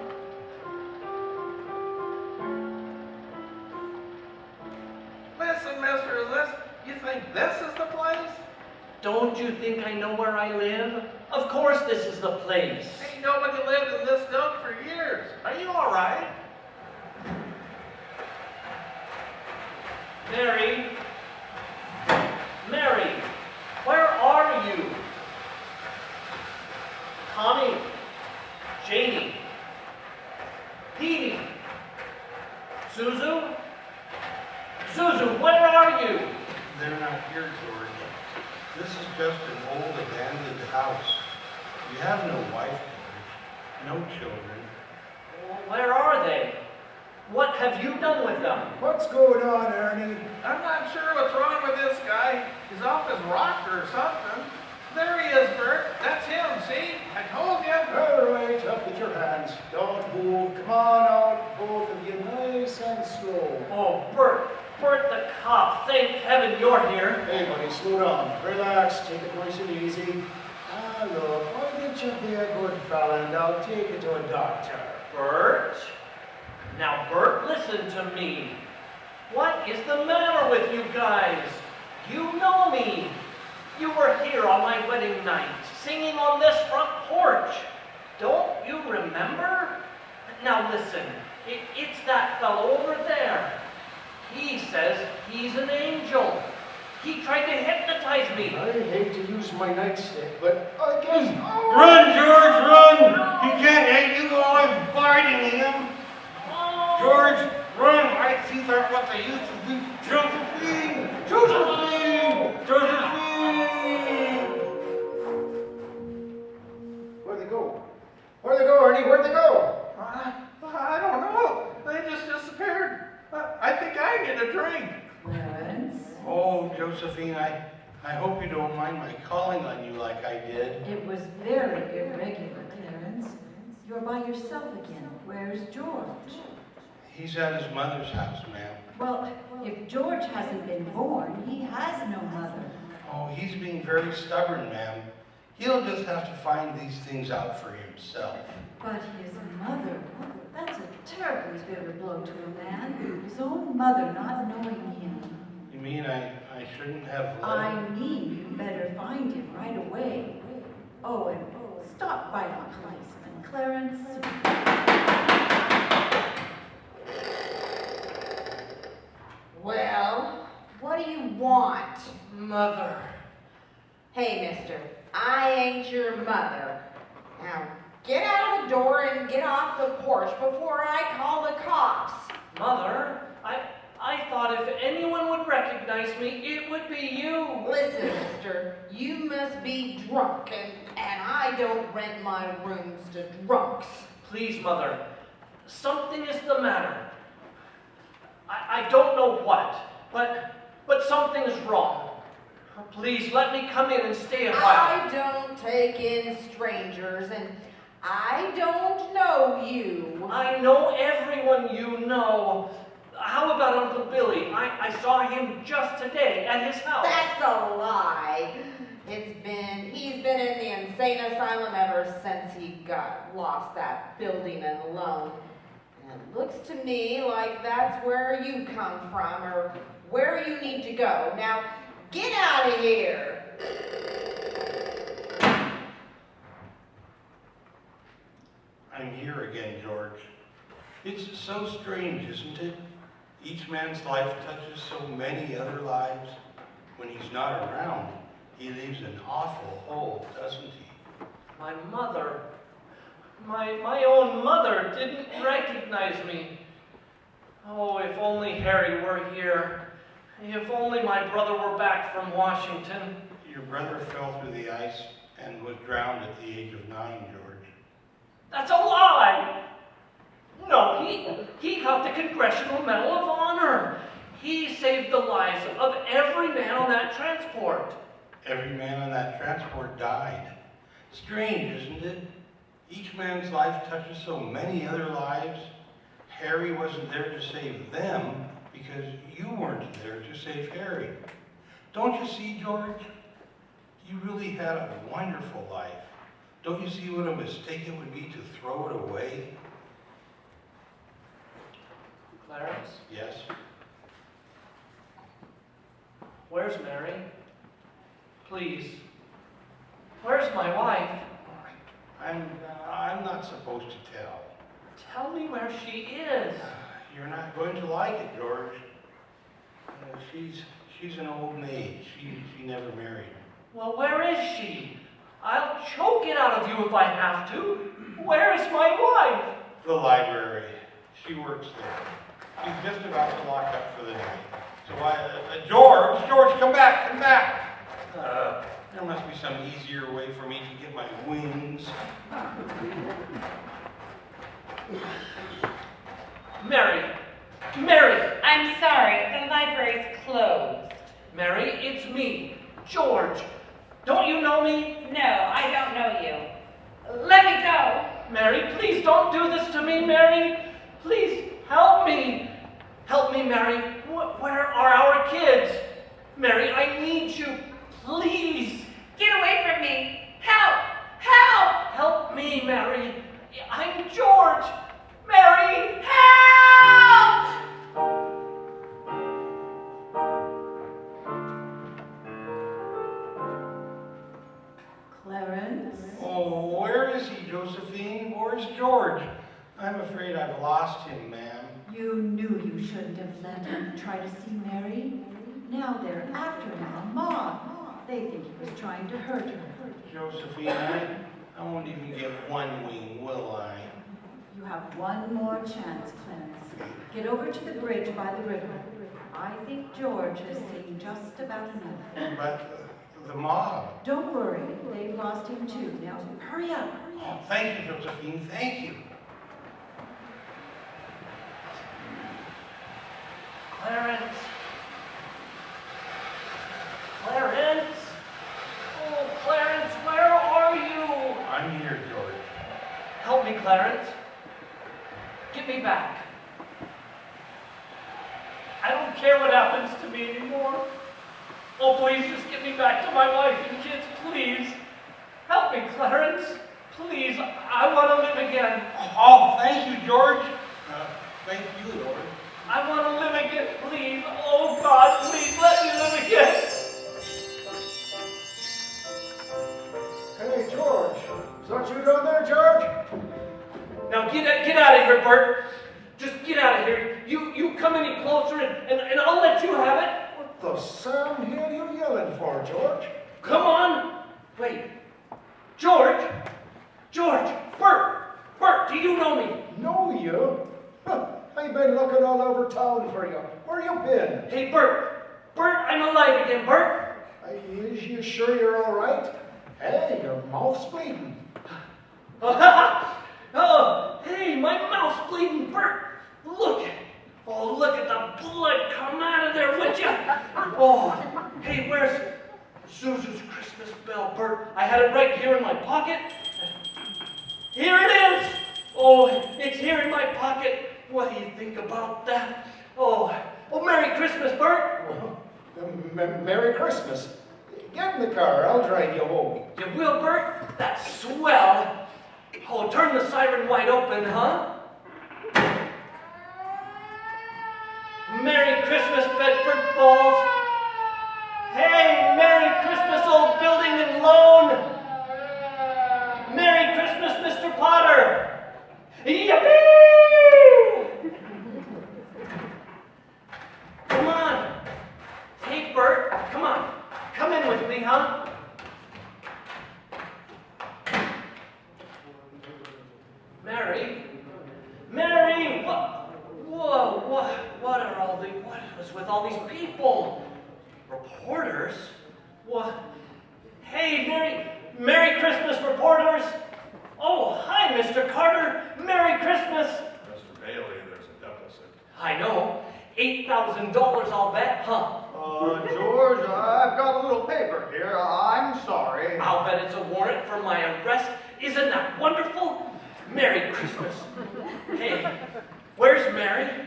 Listen, mister, you think this is the place? Don't you think I know where I live? Of course this is the place. Ain't nobody lived in this dump for years. Are you all right? Mary, where are you? Tommy, Janie, Petey, Zuzu, where are you? They're not here, George. This is just an old abandoned house. You have no wife, George. No children. Where are they? What have you done with them? What's going on, Ernie? I'm not sure what's wrong with this guy. He's off his rocker or something. There he is, Bert. That's him, see? I told you. All right, up with your hands. Don't move. Come on out, both of you, nice and slow. Oh, Bert the cop. Thank heaven you're here. Hey, buddy, slow down. Relax. Take it nice and easy. Ah, look, why don't you be a good fella and I'll take you to a doctor. Bert? Now, Bert, listen to me. What is the matter with you guys? You know me. You were here on my wedding night, singing on this front porch. Don't you remember? Now listen, it's that fellow over there. He says he's an angel. He tried to hypnotize me. I hate to use my nightstick, but I guess... Oh. Run, George, run! He can't hate you, always biting him. George, run! My teeth aren't what they used to be. Josephine! Where'd they go? Where'd they go, Ernie? Where'd they go? I don't know. They just disappeared. I think I need a drink. Clarence? Oh, Josephine, I hope you don't mind my calling on you like I did. It was very irregular, Clarence. You're by yourself again. Where's George? He's at his mother's house, ma'am. Well, if George hasn't been born, he has no mother. Oh, he's being very stubborn, ma'am. He'll just have to find these things out for himself. But his mother, that's a terribly bitter blow to a man. His own mother not knowing him. You mean I shouldn't have let I him? mean, you better find him right away. Oh, and stop by the policeman, Clarence. What do you want? Mother. Hey, mister, I ain't your mother. Now, get out of the door and get off the porch before I call the cops. Mother, I thought if anyone would recognize me, it would be you. Listen, mister, you must be drunk, and I don't rent my rooms to drunks. Please, Mother, something is the matter. I don't know what, but something's wrong. Please, let me come in and stay a while. I don't take in strangers, and I don't know you. I know everyone you know. How about Uncle Billy? I saw him just today at his house. That's a lie. He's been in the insane asylum ever since he lost that building and loan. And it looks to me like that's where you come from, or where you need to go. Now, get out of here. I'm here again, George. It's so strange, isn't it? Each man's life touches so many other lives. When he's not around, he leaves an awful hole, doesn't he? My mother, my own mother didn't recognize me. Oh, if only Harry were here. If only my brother were back from Washington. Your brother fell through the ice and was drowned at the age of 9, George. That's a lie! No, he got the Congressional Medal of Honor. He saved the lives of every man on that transport. Every man on that transport died. Strange, isn't it? Each man's life touches so many other lives. Harry wasn't there to save them because you weren't there to save Harry. Don't you see, George? You really had a wonderful life. Don't you see what a mistake it would be to throw it away? Clarence? Yes? Where's Mary? Please. Where's my wife? I'm not supposed to tell. Tell me where she is. You're not going to like it, George. She's an old maid. She never married. Well, where is she? I'll choke it out of you if I have to. Where is my wife? The library. She works there. She's just about to lock up for the night. So George, come back, come back. There must be some easier way for me to get my wings. Mary! I'm sorry, the library's closed. Mary, it's me, George. Don't you know me? No, I don't know you. Let me go. Mary, please don't do this to me, Mary. Please, help me. Help me, Mary. Where are our kids? Mary, I need you. Please. Get away from me. Help! Help! Help me, Mary. I'm George. Mary, Help! Clarence? Oh, where is he, Josephine? Where's George? I'm afraid I've lost him, ma'am. You knew you shouldn't have let him try to see Mary. Now they're after him, a mob. They think he was trying to hurt her. Josephine, I won't even get one wing, will I? You have one more chance, Clarence. Get over to the bridge by the river. I think George has seen just about enough. But the mob. Don't worry, they've lost him too. Now hurry up. Oh, thank you, Josephine, thank you. Clarence. Clarence. Oh, Clarence, where are you? I'm here, George. Help me, Clarence. Get me back. I don't care what happens to me anymore. Oh, please just get me back to my wife and kids, please. Help me, Clarence. Please, I want to live again. Oh, thank you, George. Thank you, Lord. I want to live again, please. Oh, God, please let me live again. Hey, George. Is that you down there, George? Now get out of here, Bert. Just get out of here. You come any closer and I'll let you have it. the Sam Hill you yelling for, George? Come on. Wait. George? George! Bert, do you know me? Know you? Huh, I've been looking all over town for you. Where you been? Hey, Bert, I'm alive again, Bert. Is you sure you're all right? Hey, your mouth's bleeding. Oh, hey, my mouth's bleeding, Bert. Look at the blood come out of there, would you? Oh, hey, where's Zuzu's Christmas bell, Bert? I had it right here in my pocket. Here it is. Oh, it's here in my pocket. What do you think about that? Oh, Merry Christmas, Bert. Well, Merry Christmas. Get in the car, I'll drive you home. You will, Bert? That's swell. Oh, turn the siren wide open, huh? Merry Christmas, Bedford Falls. Hey, Merry Christmas, old building and loan. Merry Christmas, Mr. Potter. Yippee! Come on. Hey, Bert, come on. Come in with me, huh? Mary, what was with all these people? Reporters? What? Hey, Merry Christmas, reporters! Oh, hi, Mr. Carter. Merry Christmas. Mr. Bailey, there's a deficit. I know. $8,000, I'll bet, huh? George, I've got a little paper here. I'm sorry. I'll bet it's a warrant for my arrest. Isn't that wonderful? Merry Christmas. Hey, where's Mary?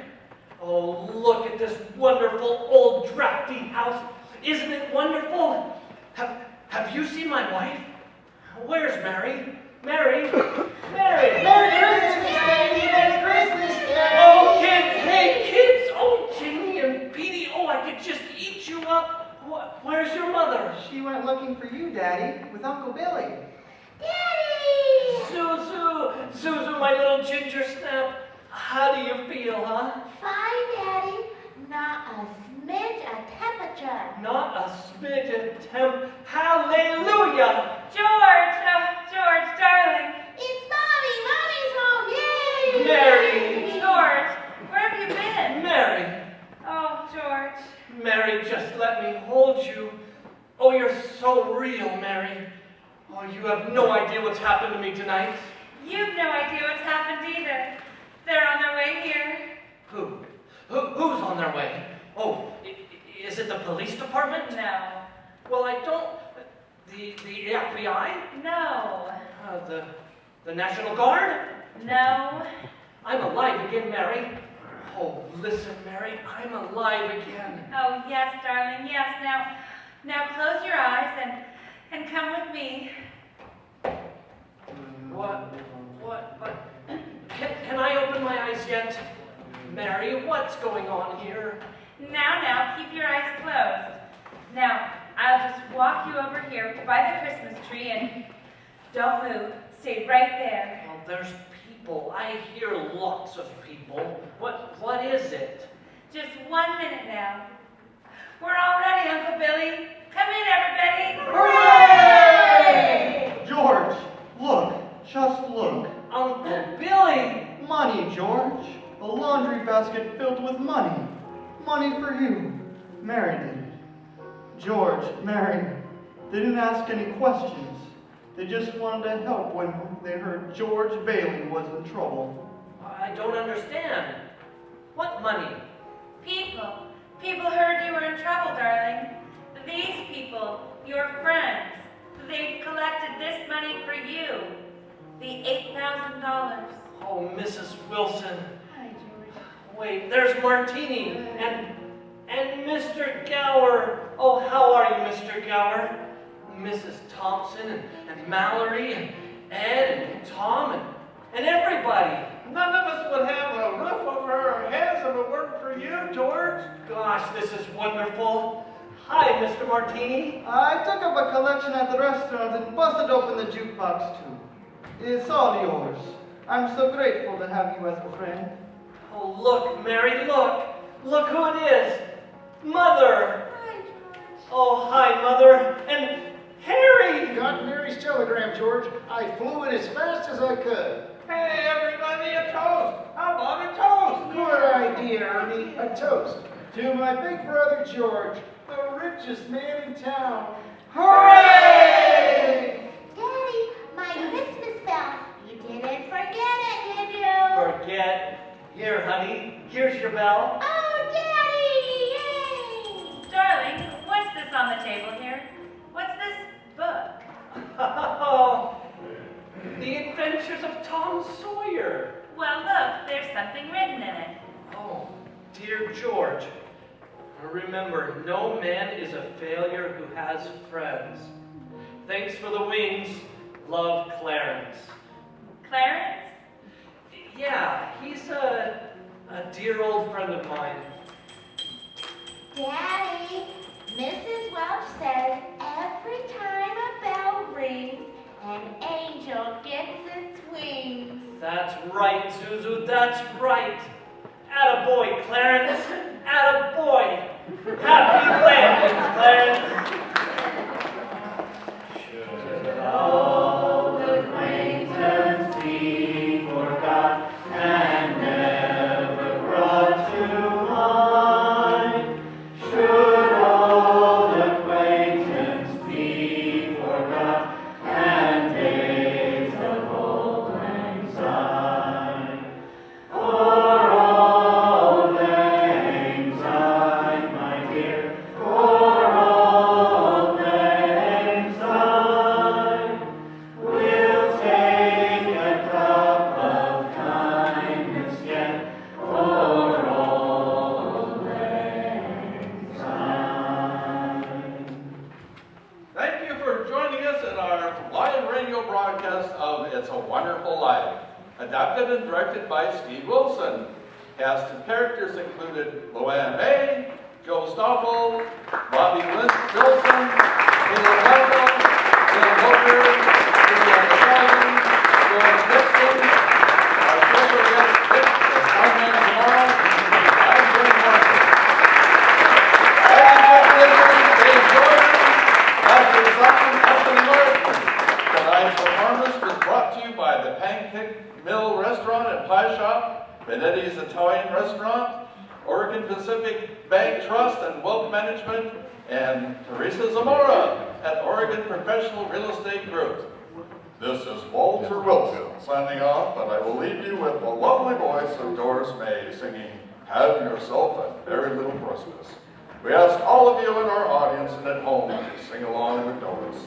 Oh, look at this wonderful old drafty house. Isn't it wonderful? Have you seen my wife? Where's Mary? Mary! Merry Christmas, baby! Merry Christmas, Daddy! Oh, kids! Hey, kids! Oh, Jimmy and Petey! Oh, I could just eat you up. Where's your mother? She went looking for you, Daddy, with Uncle Billy. Daddy! Zuzu, my little ginger snap. How do you feel, huh? Fine, Daddy. Not a smidge of temperature. Not a smidge of temp. Hallelujah! George, darling. It's Mommy! Mommy's home! Yay! Mary! George, where have you been? Mary! Oh, George. Mary, just let me hold you. Oh, you're so real, Mary. Oh, you have no idea what's happened to me tonight. You've no idea what's happened either. They're on their way here. Who's on their way? Oh, is it the police department? No. Well, I don't... The FBI? No. The National Guard? No. I'm alive again, Mary. Oh, listen, Mary, I'm alive again. Oh, yes, darling, yes. Now close your eyes and come with me. What? Can I open my eyes yet? Mary, what's going on here? Now, keep your eyes closed. Now, I'll just walk you over here by the Christmas tree and don't move. Stay right there. Well, there's people. I hear lots of people. What is it? Just 1 minute now. We're all ready, Uncle Billy. Come in, everybody. Hooray! George, look. Just look. Uncle Billy! Money, George. A laundry basket filled with money. Money for you. Mary did it. George, Mary, they didn't ask any questions. They just wanted to help when they heard George Bailey was in trouble. I don't understand. What money? People. People heard you were in trouble, darling. These people, your friends, they've collected this money for you. The $8,000. Oh, Mrs. Wilson. Hi, George. Wait, there's Martini and Mr. Gower. Oh, how are you, Mr. Gower? Mrs. Thompson and Mallory and Ed and Tom and everybody. None of us would have a roof over our heads if it weren't for you, George. Gosh, this is wonderful. Hi, Mr. Martini. I took up a collection at the restaurant and busted open the jukebox too. It's all yours. I'm so grateful to have you as a friend. Oh, look, Mary, look. Look who it is. Mother. Oh, hi, Mother. And Harry! Got Mary's telegram, George. I flew it as fast as I could. Hey, everybody, a toast! How about a toast? Good idea, Ernie. A toast to my big brother George, the richest man in town. Hooray! Daddy, my Christmas bell. You didn't forget it, did you? Forget. Here, honey. Here's your bell. Oh, Daddy! Yay! Darling, what's this on the table here? What's this book? Oh, The Adventures of Tom Sawyer. Well, look, there's something written in it. Oh, dear George. Remember, no man is a failure who has friends. Thanks for the wings. Love, Clarence. Clarence? Yeah, he's a dear old friend of mine. Daddy, Mrs. Welch says every time a bell rings, an angel gets its wings. That's right, Zuzu, that's right. Attaboy, Clarence. Attaboy. Happy landings, Clarence. Should old acquaintance be forgot and never brought to mind? Should old acquaintance be forgot and days of old lang syne? For old lang syne, my dear, for old lang syne, we'll take a cup of kindness yet for old lang syne. Thank you for joining us in our live radio broadcast of It's a Wonderful Life. Adapted and directed by Steve Wilson. Cast and characters included Luann May, Joe Stoffel, Bobby Wilson, Caleb Michael, Bill Walker, Julian McFadden, George Dixon, our special guest, Dick, the Stuntman tomorrow, I'm Jim Martin. Dave Jordan, Pastor Simon Upton Martin. Tonight's performance was brought to you by the Pancake Mill Restaurant and Pie Shop, Benetti's Italian Restaurant, Oregon Pacific Bank Trust and Wealth Management, and Teresa Zamora at Oregon Professional Real Estate Group. This is Walter Wilson signing off, but I will leave you with the lovely voice of Doris May singing Have Yourself a Merry Little Christmas. We ask all of you in our audience and at home to sing along with Doris.